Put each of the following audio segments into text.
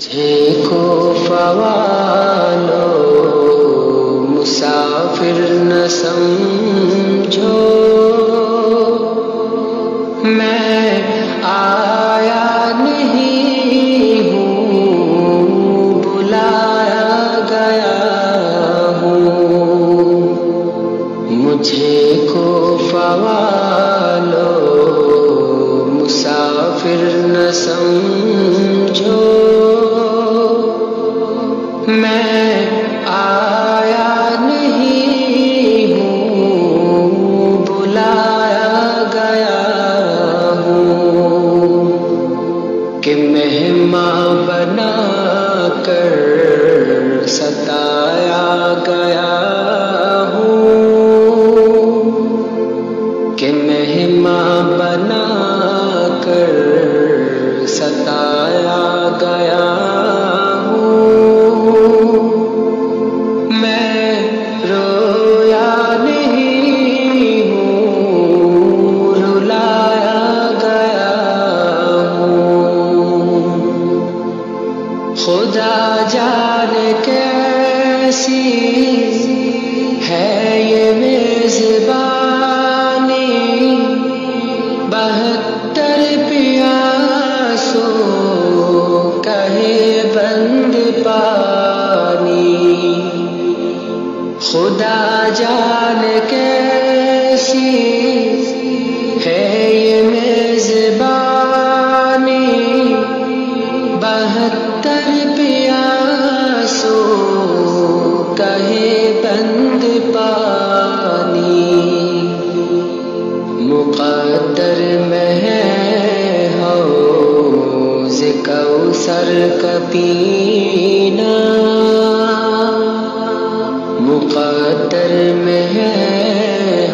مجھے کو فوالو مسافر نہ سمجھو، میں آیا نہیں ہوں بلایا گیا ہوں۔ مجھے کو فوالو مسافر نہ سمجھو، میں آیا نہیں ہوں بلایا گیا ہوں، کہ مہمان بنا کر ستایا گیا ہوں، کہ مہمان بنا کر ستایا گیا ہوں، میں رویا نہیں ہوں رلایا گیا ہوں۔ خدا جانے کیسی ہے یہ میزبانی، 72 پیاسوں کہے بند پانی۔ خدا جانے کیسی ہے یہ میزبانی، 72 پیاسوں کہے بند پانی۔ مقدر میں ہے حوض کوثر کا پینا، مقدر میں ہے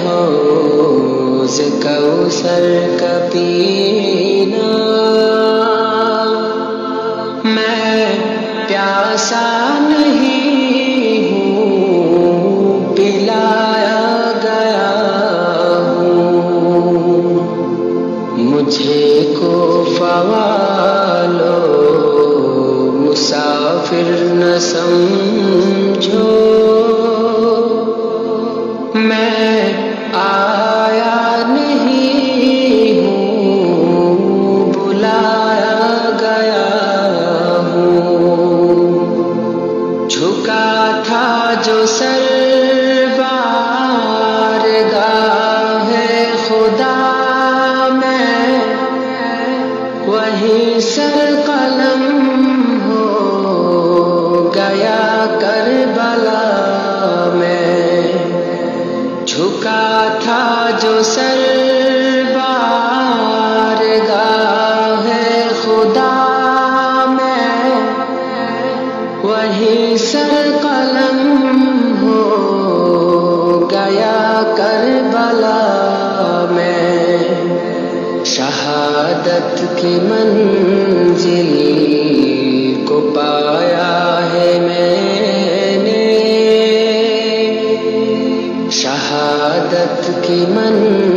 حوض کوثر کا پینا۔ میں پیاسا نہیں ہوں پلایا گیا ہوں۔ مجھے کو فوالو مسافر نہ سمجھو، میں آیا نہیں ہوں بلایا گیا ہوں۔ جھکا تھا جو سر بارگاہ خدا میں، وہی سر قلم ہو گیا کربلا میں۔ جھکا تھا جو سر بارگاہ خدا میں، وہی سر قلم ہو گیا کربلا میں۔ شہادت کی منزل کو پایا ہے میں نے، شہادت کی منزل